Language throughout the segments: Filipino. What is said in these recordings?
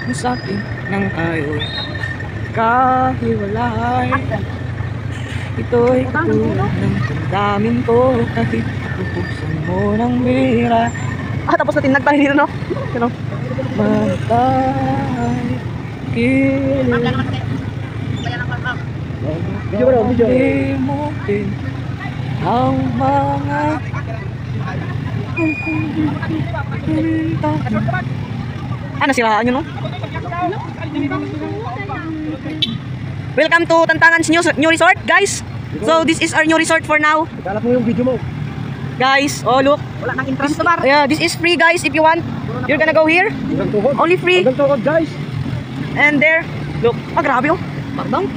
mo sa'kin nang tayo'y kahiwalay. Ito'y katulad ng damdamin ko kahit bubuksan mo ng bira. Tapos natin nagtayo dito, no? Ano? Matay, kilig. Video ba daw? Video. Limutin ang mga Nasiraan nyo, no? Welcome to Tantangan's new resort, guys. So this is our new resort for now. Galap mo yung video mo. Guys, oh look. Wala nang interest bar. Yeah, this is free, guys. If you want, you're gonna go here. Only free. Hanggang tuhod, guys. And there, look. Grabe, oh. Bar down.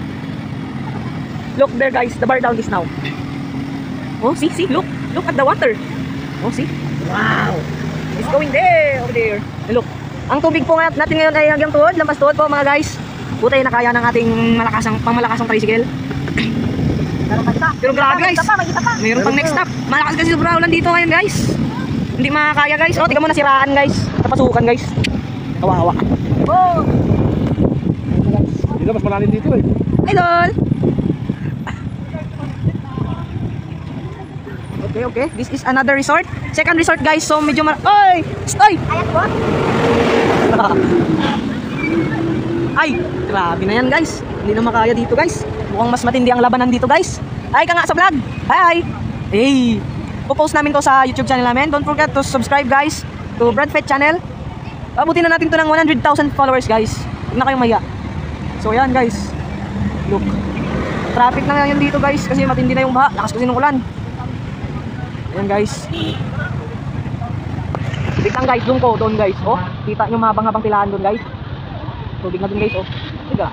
Look there, guys. The bar down is now. Oh, see, look. Look at the water. Oh, see. Wow. It's going there, over there. And look. Ang tubig po natin ngayon ay hanggang tuhod, lampas tuhod po, mga guys. Buti na kaya ng ating pangmalakasang tricycle. Pero grabe, guys. Mayroon pang next stop. Malakas kasi sobrang ulan dito ngayon, guys. Hindi makakaya, guys. Oh, tingnan mo, nasiraan, guys. Napasukan, guys. Kawawa. Oh. Dito mas malalim dito eh. Idol. Okay. This is another resort. Second resort, guys. So medyo Oy! Stoy! Ayan po. Ay, grabe na yan, guys. Hindi na makaya dito, guys. Mukhang mas matindi ang labanan dito, guys. Ay ka nga sa vlog. Hi. Hey. Popost namin to sa YouTube channel namin. Don't forget to subscribe, guys, to Brad Fett channel. Abutin na natin to ng 100,000 followers, guys. Huwag na kayong maya. So yan, guys. Look. Traffic na ngayon dito, guys, kasi matindi na yung baha. Lakas kasi ng ulan. Ayan, guys. Tignan, guys, doon, guys. Oh, kita nyo mabang-habang pilahan doon, guys. Tubig na doon, guys. Oh, tiga.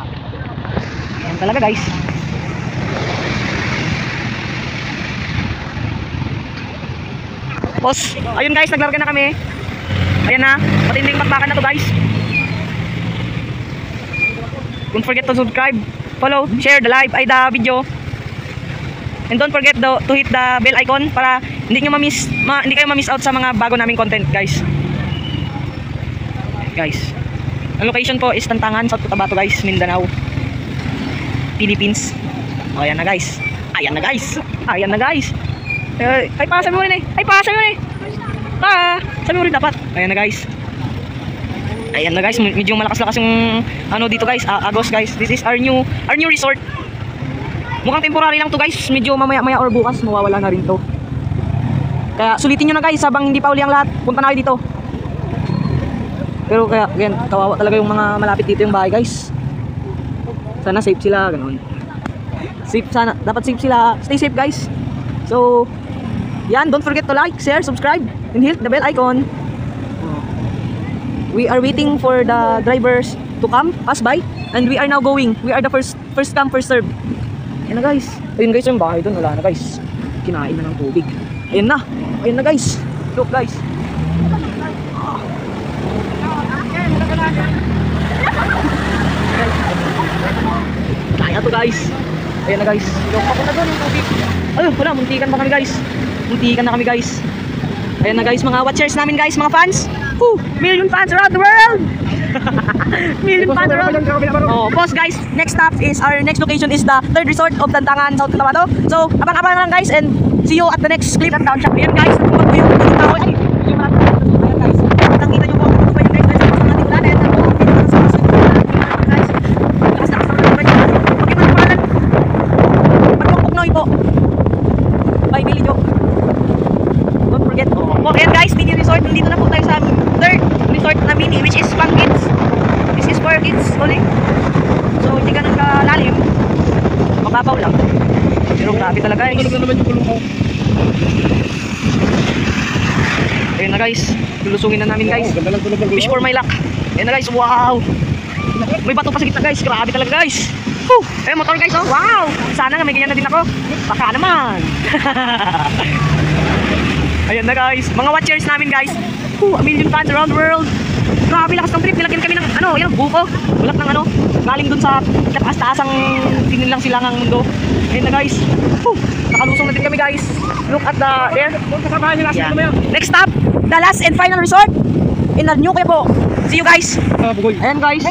Ayan talaga, guys. Boss, ayun, guys, naglarga na kami. Ayan na, matinding bakbakan na to, guys. Don't forget to subscribe, follow, share the video. And don't forget to hit the bell icon para hindi kayo ma-miss out sa mga bago naming content, guys. Guys, ang location po is Tantangan, South Cotabato, guys, Mindanao, Philippines. Oh, ayan na, guys. Ayan na, guys. Ay, pasabi mo rin eh. Sabi mo rin dapat. Ayan na, guys. Medyo malakas-lakas yung ano dito, guys. Agos, guys. This is our new resort. Mukhang temporary lang to, guys. Medyo mamaya-maya or bukas mawawala na rin to. Kaya sulitin nyo na, guys, habang hindi pa uli ang lahat. Punta na kayo dito. Pero kaya, again, kawawa talaga yung mga malapit dito yung bahay, guys. Sana safe sila, ganoon. Safe sana, dapat safe sila. Stay safe, guys. So, yan, don't forget to like, share, subscribe, and hit the bell icon. We are waiting for the drivers to pass by, and we are now going. We are the first come, first serve. Ayan na, guys. Ayun, guys, yung bahay doon, wala na, guys. Kinain na ng tubig. Ayun na, guys. Look, guys. Kaya to, guys. Ayan na, guys. Look, papunta doon yung tubig. Ayun, wala, muntikan pa kami, guys. Muntikan na kami, guys. Ayan na, guys, mga watchers namin, guys, mga fans. Million fans around the world. Million fans around. Oh, boss, guys, next location is the third resort of Tantangan, South Cotabato. So, abang-abang lang, guys, and see you at the next clip. Down siya. Ayan, guys, natupag ko yung tao. Ay, yung marami. Ayan, guys. Nakita nyo po, natupag yung guys, sa ating planet. Pagpuknoy po. By Billy Joe. Don't forget. Ayan, guys, mini resort. Nandito na po tayo sa third resort na mini, which is pang kids. This is for kids only. So, hindi ka nang kalalim. Mababaw lang. Pero grabe talaga, guys. Ayun na, guys. Lulusungin na namin, guys. Wish for my luck. Ayun na, guys. Wow. May bato pa sa gitna, guys. Grabe talaga, guys. Ayun, motor, guys. Oh. Wow. Sana nga may ganyan na din ako. Baka naman. Ayun na, guys. Mga watchers namin, guys. A million fans around the world. Grabe, lakas ng trip. Nilagyan kami ng yan, buko. Ulap ng galing dun sa taas-taasang sinilang silangang mundo. Ayun na, guys. Nakalusong na din kami, guys. Look at the air. Yeah. Next stop, the last and final resort in the new Quebo. See you guys. Bugoy. Ayan guys,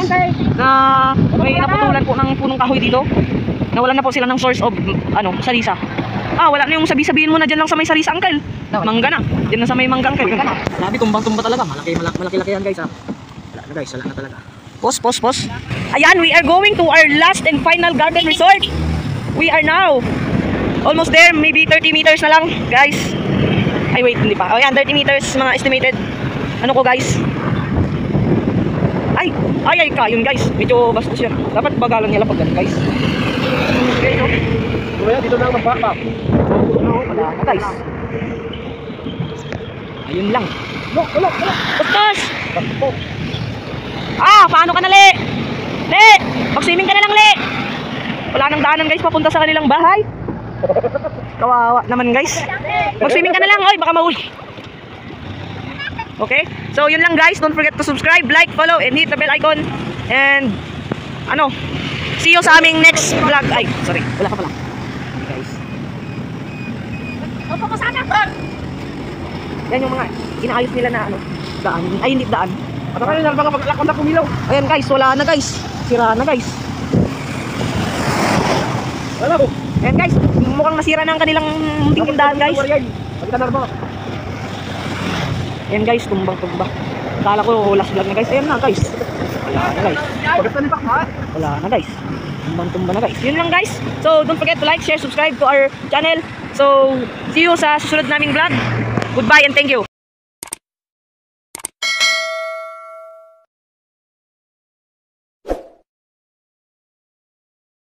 na may naputulan po ng punong kahoy dito. Nawalan na po sila ng source of sarisa. Wala na yung sabi-sabihin mo na dyan lang sa may sarisa, uncle. Mangga na. Dyan na sa may mangga, uncle. Grabe, tumbang-tumba talaga. Malaki-laki yan guys ha. Wala na guys, wala na talaga. Pause. Ayan, we are going to our last and final garden resort. We are now almost there, maybe 30 meters na lang, guys. Ay wait, hindi pa. Ayan, 30 meters mga estimated. Ano ko guys? Ay, yun guys. Medyo bastos yan. Dapat bagalan nila pag ganun guys. Okay, no? Kuya, dito na ang magpapap. Wala na guys. Ayun lang. Wala. Bastos! Paano ka na, Le? Le! Mag-swimming ka na lang, Le! Wala nang daanan guys papunta sa kanilang bahay. Kawawa naman guys. Mag-swimming ka na lang, oy, baka mahuli. Okay? So yun lang guys, don't forget to subscribe, like, follow, and hit the bell icon. And see you sa aming next vlog. Ay, sorry, wala ka pala. Okay guys. Yan yung mga inaayos nila na daan. Ay, hindi daan. At ano na mga paglakon na kumilaw. Ayan guys, wala na guys. Sira na guys. Wala po. Ayan guys, mukhang nasira na ang kanilang tindahan guys. Ayan guys, tumbang-tumba. Akala ko last vlog na guys. Ayan na guys. Wala na guys. Wala na guys. Tumbang-tumba na guys. Yun lang guys. So don't forget to like, share, subscribe to our channel. So see you sa susunod naming vlog. Goodbye and thank you.